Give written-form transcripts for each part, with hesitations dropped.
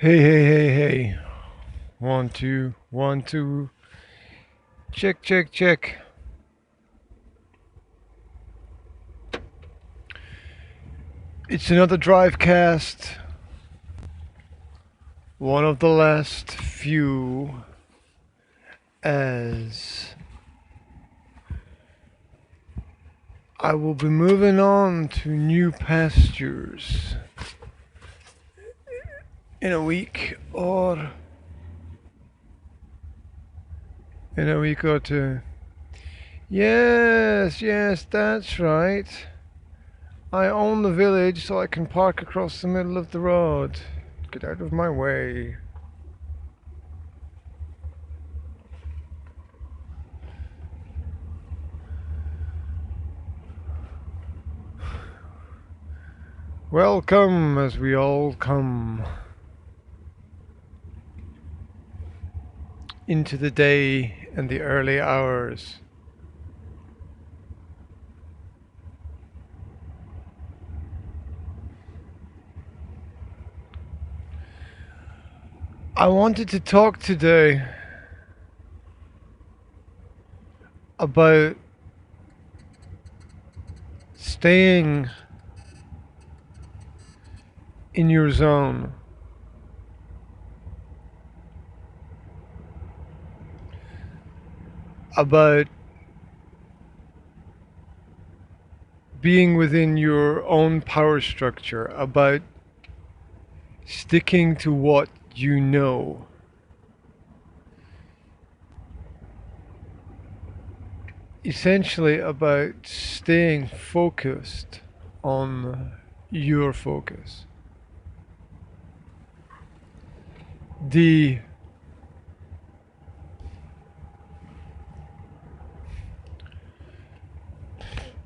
Hey, hey, hey, hey. 1, 2, 1, 2. Check, check, check. It's another Drivecast. One of the last few. As I will be moving on to new pastures in a week or two. Yes, yes, that's right. I own the village so I can park across the middle of the road. Get out of my way. Welcome as we all come into the day and the early hours. I wanted to talk today about staying in your zone. About being within your own power structure, about sticking to what you know. Essentially about staying focused on your focus. The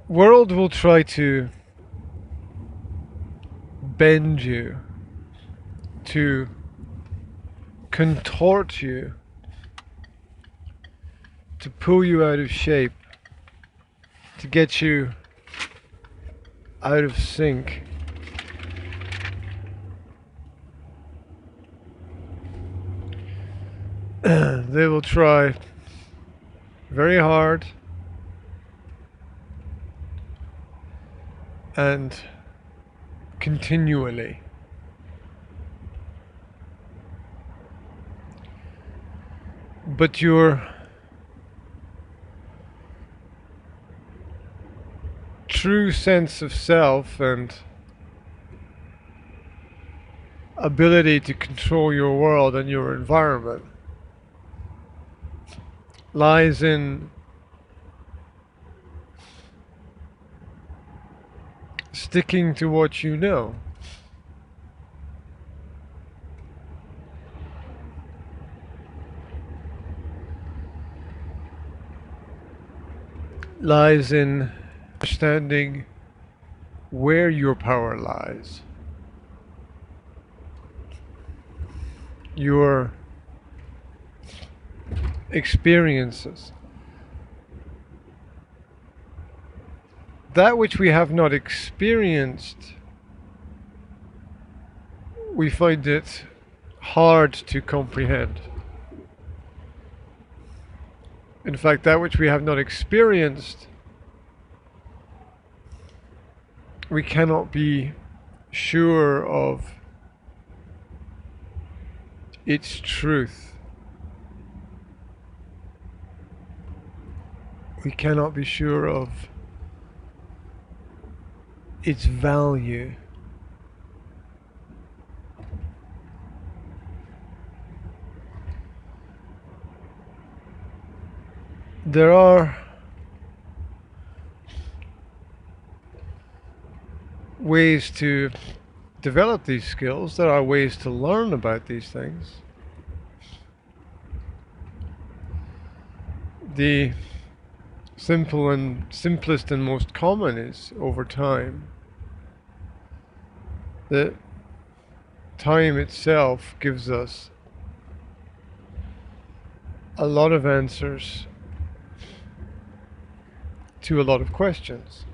world will try to bend you, to contort you, to pull you out of shape, to get you out of sync. They will try very hard and continually. But your true sense of self and ability to control your world and your environment lies in sticking to what you know. Lies in understanding where your power lies. Your experiences. That which we have not experienced, we find it hard to comprehend. In fact, that which we have not experienced, we cannot be sure of its truth. We cannot be sure of its value. There are ways to develop these skills. There are ways to learn about these things. The simplest and most common is over time. The time itself gives us a lot of answers to a lot of questions.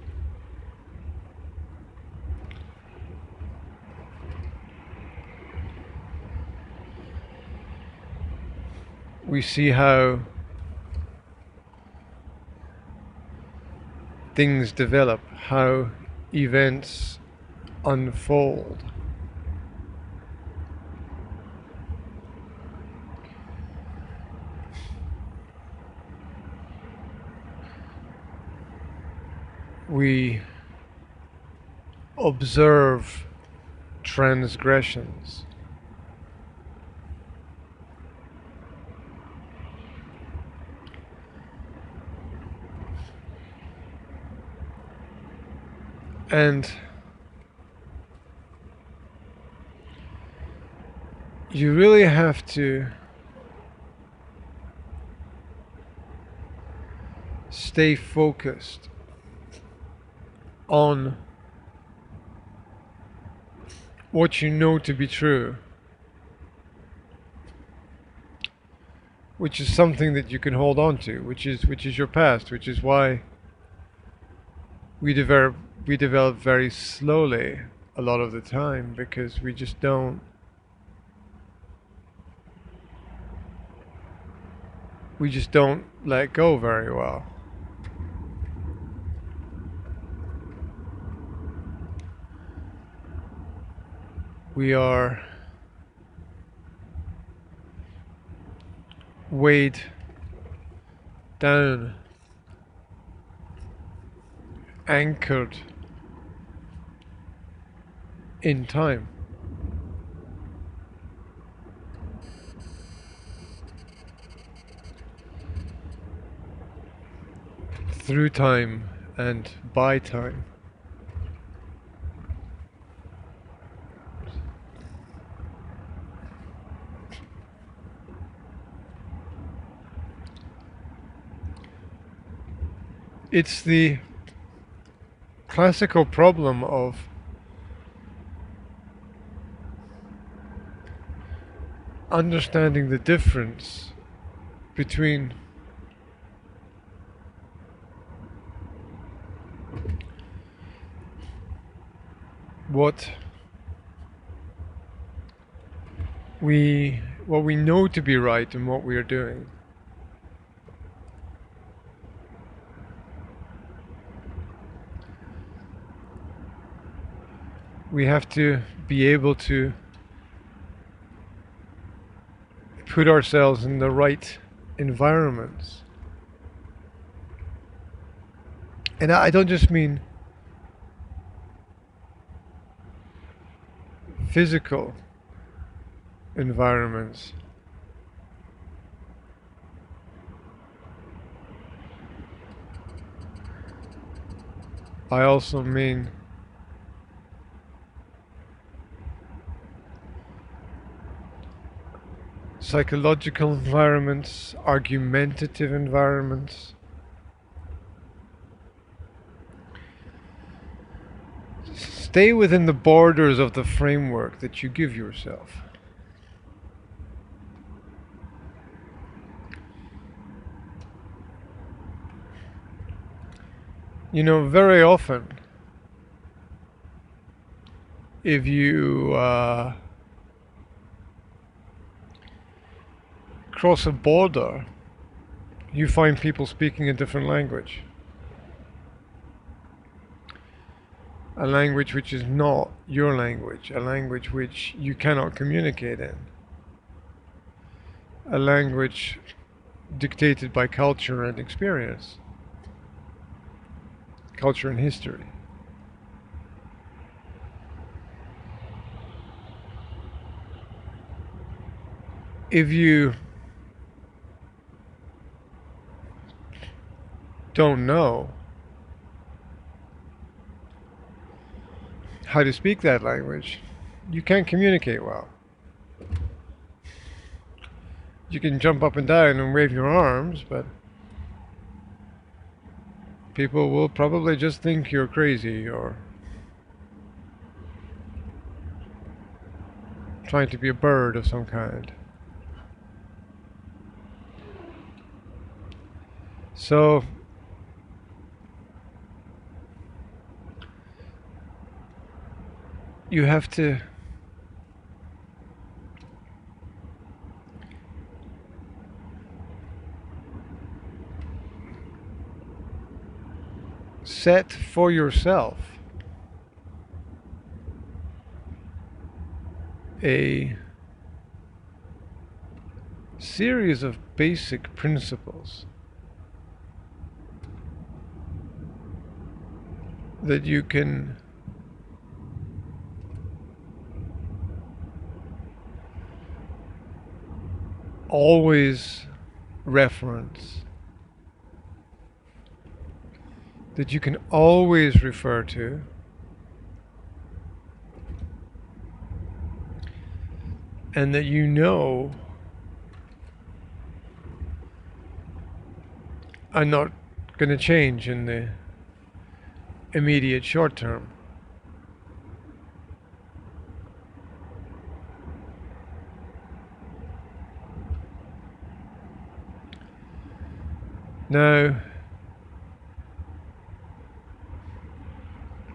we see how things develop, how events unfold. We observe transgressions. And you really have to stay focused on what you know to be true, which is something that you can hold on to, which is your past, which is why we develop very slowly a lot of the time, because we just don't let go very well. We are weighed down, anchored in time. Through time and by time. It's the classical problem of understanding the difference between what we know to be right and what we are doing. We have to be able to put ourselves in the right environments. And I don't just mean physical environments. I also mean psychological environments, argumentative environments. Stay within the borders of the framework that you give yourself. You know, very often, if you cross a border, you find people speaking a different language. A language which is not your language, a language which you cannot communicate in. A language dictated by culture and experience. Culture and history. If you don't know how to speak that language, you can't communicate well. You can jump up and down and wave your arms, but people will probably just think you're crazy or trying to be a bird of some kind. So you have to set for yourself a series of basic principles that you can always reference, that you can always refer to, and that you know are not going to change in the immediate short term. Now,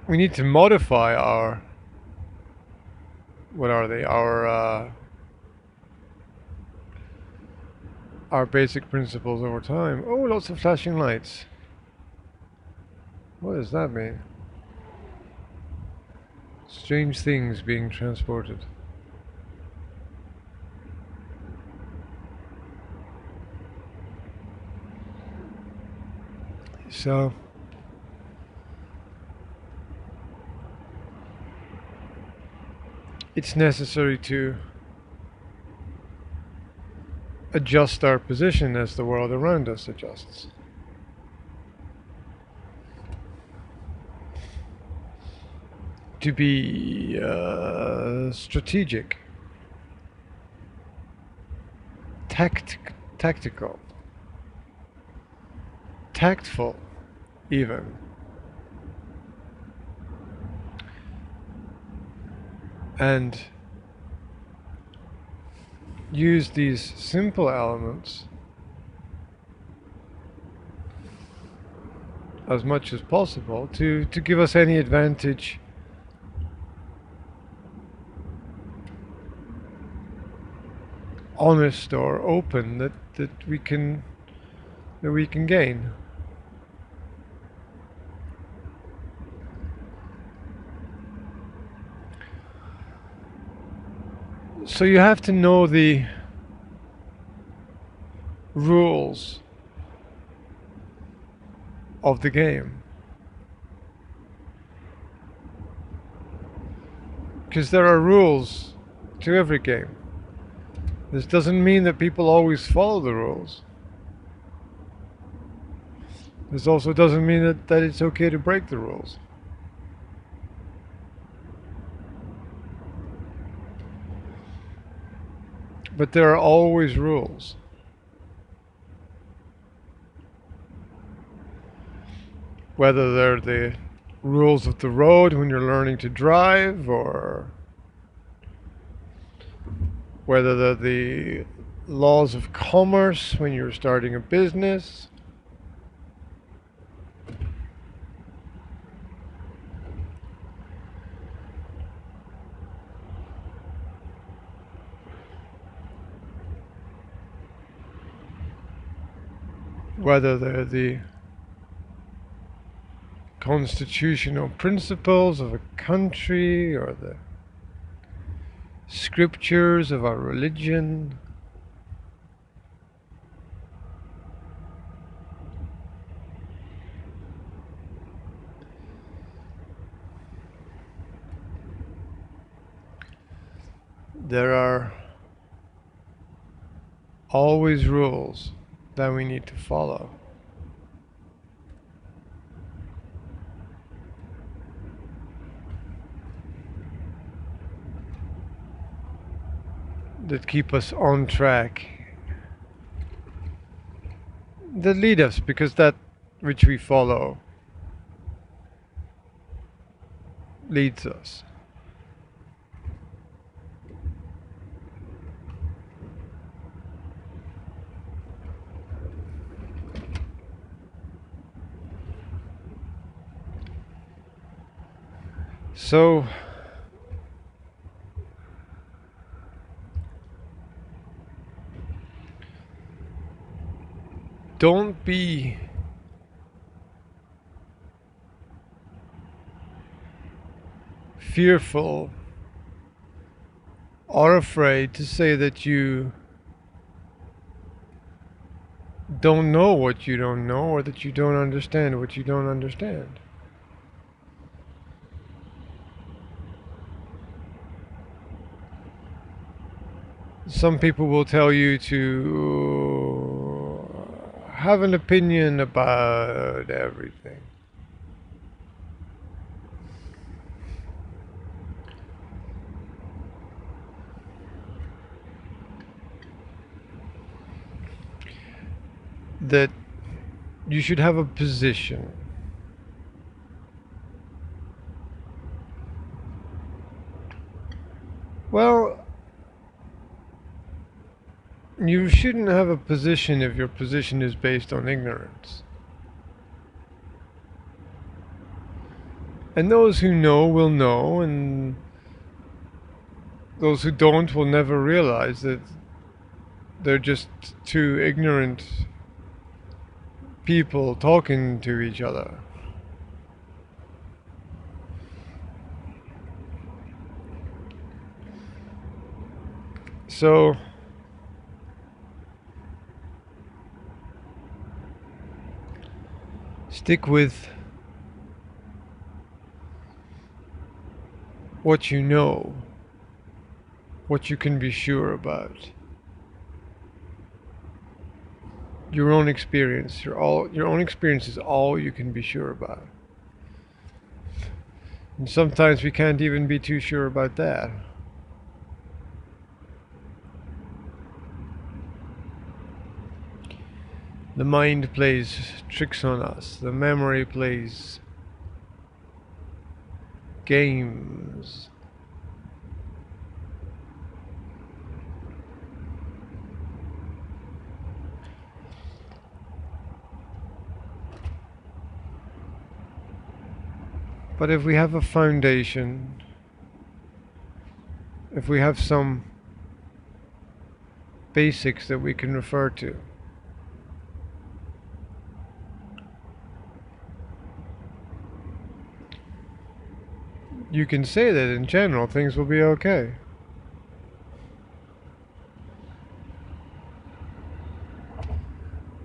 we need to modify our, what are they, our basic principles over time. Oh, lots of flashing lights. What does that mean? Strange things being transported. So, it's necessary to adjust our position as the world around us adjusts. To be strategic, tactical, tactful, even. And use these simple elements as much as possible to give us any advantage honest or open that we can gain. So you have to know the rules of the game, because there are rules to every game. This doesn't mean that people always follow the rules. This also doesn't mean that it's okay to break the rules. But there are always rules. Whether they're the rules of the road when you're learning to drive, or whether they're the laws of commerce when you're starting a business, whether they're the constitutional principles of a country or the scriptures of our religion. There are always rules that we need to follow. That keep us on track. That lead us, because that which we follow leads us. So don't be fearful or afraid to say that you don't know what you don't know, or that you don't understand what you don't understand. Some people will tell you to have an opinion about everything. That you should have a position. Well, you shouldn't have a position if your position is based on ignorance. And those who know will know, and those who don't will never realize that they're just two ignorant people talking to each other. So stick with what you know, what you can be sure about. Your own experience, your own experience is all you can be sure about. And sometimes we can't even be too sure about that. The mind plays tricks on us. The memory plays games. But if we have a foundation, if we have some basics that we can refer to, you can say that in general things will be okay.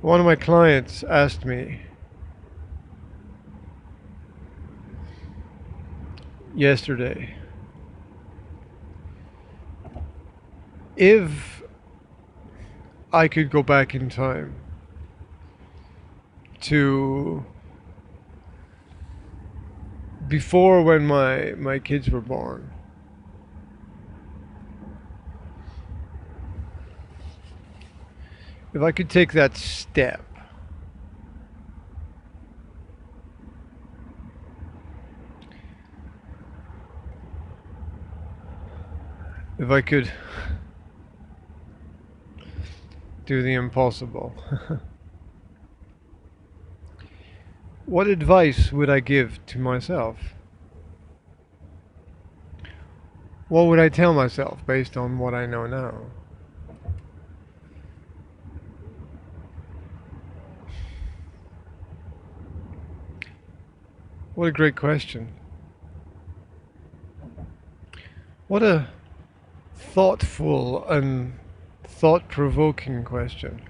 One of my clients asked me yesterday if I could go back in time to before when my kids were born, if I could take that step, if I could do the impossible, what advice would I give to myself? What would I tell myself based on what I know now? What a great question. What a thoughtful and thought-provoking question.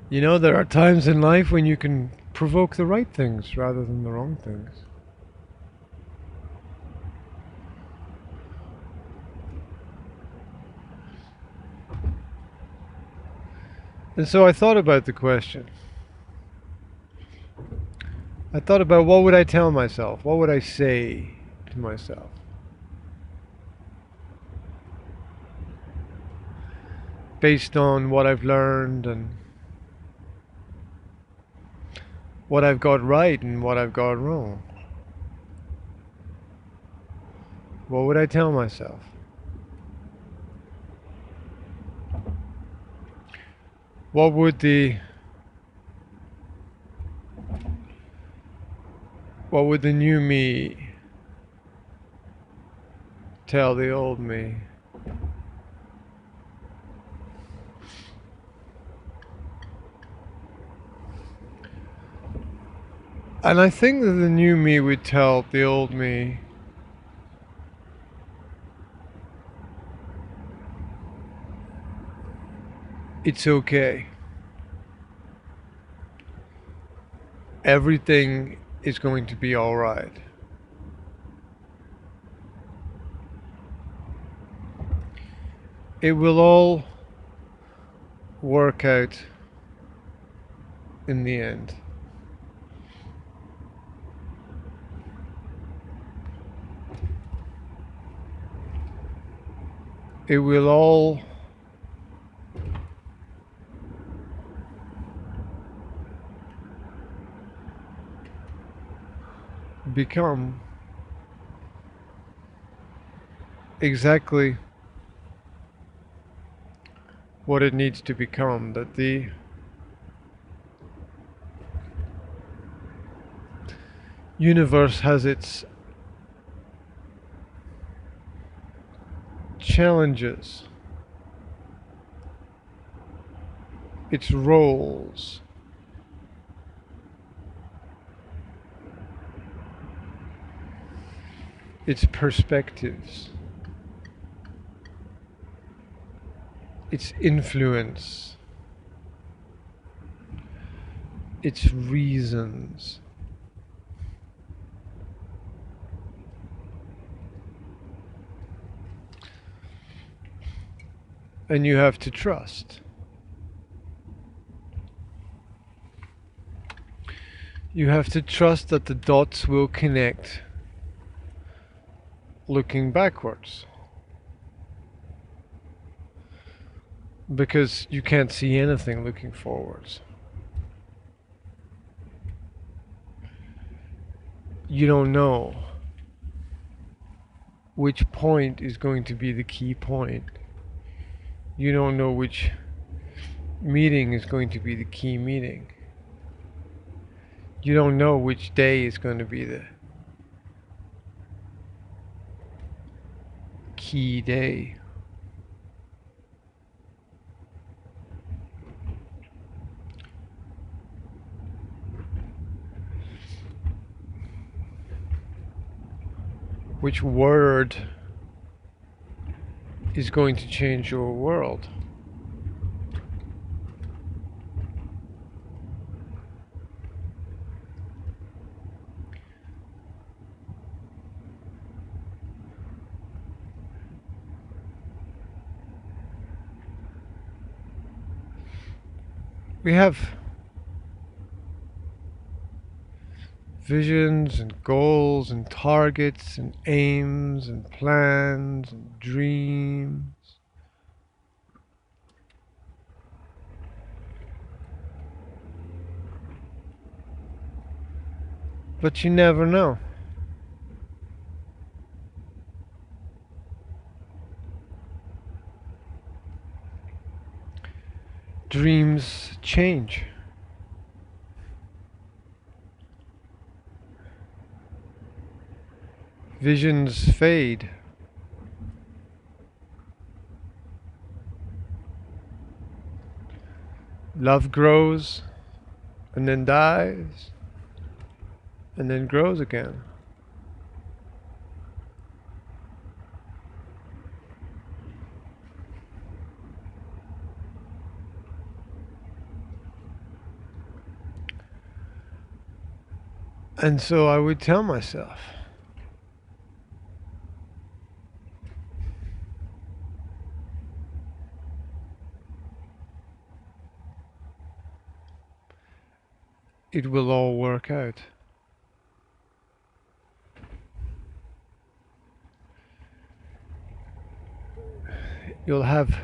You know, there are times in life when you can provoke the right things rather than the wrong things. And so I thought about the question. I thought about what would I tell myself? What would I say to myself? Based on what I've learned and what I've got right and what I've got wrong. What would I tell myself? What would the new me tell the old me? And I think that the new me would tell the old me, it's okay. Everything is going to be alright. It will all work out in the end. It will all become exactly what it needs to become, that the universe has its challenges, its roles, its perspectives, its influence, its reasons. And you have to trust. You have to trust that the dots will connect looking backwards. Because you can't see anything looking forwards. You don't know which point is going to be the key point. You don't know which meeting is going to be the key meeting. You don't know which day is going to be the key day. Which word is going to change your world? We have visions and goals and targets and aims and plans and dreams. But you never know. Dreams change. Visions fade. Love grows and then dies and then grows again. And so I would tell myself, it will all work out. You'll have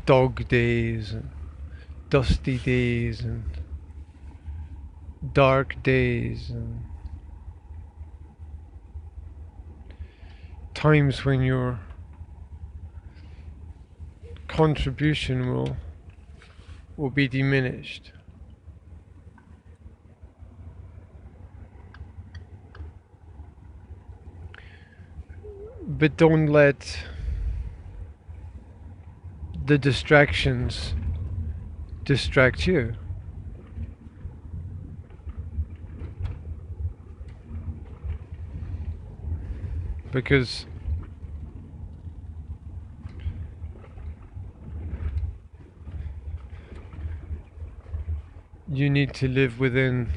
dog days and dusty days and dark days and times when your contribution will be diminished. But don't let the distractions distract you. because you need to live within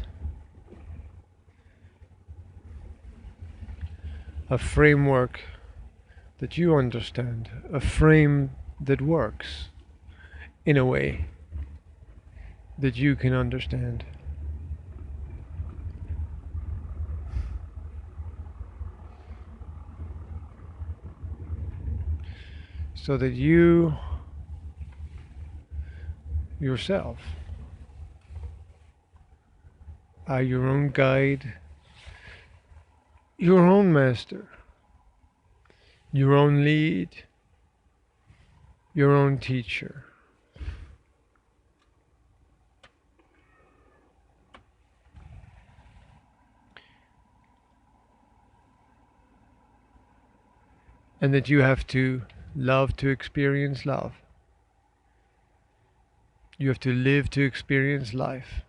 a framework that you understand, a frame that works in a way that you can understand. So that you yourself are your own guide, your own master, your own lead, your own teacher. And that you have to love to experience love. You have to live to experience life.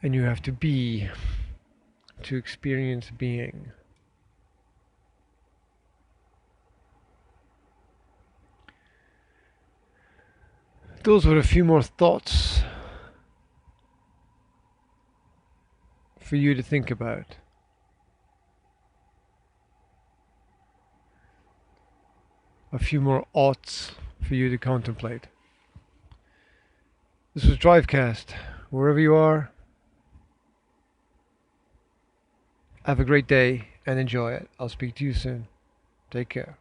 And you have to be to experience being. Those were a few more thoughts for you to think about. A few more oughts for you to contemplate. This was Drivecast. Wherever you are, have a great day and enjoy it. I'll speak to you soon. Take care.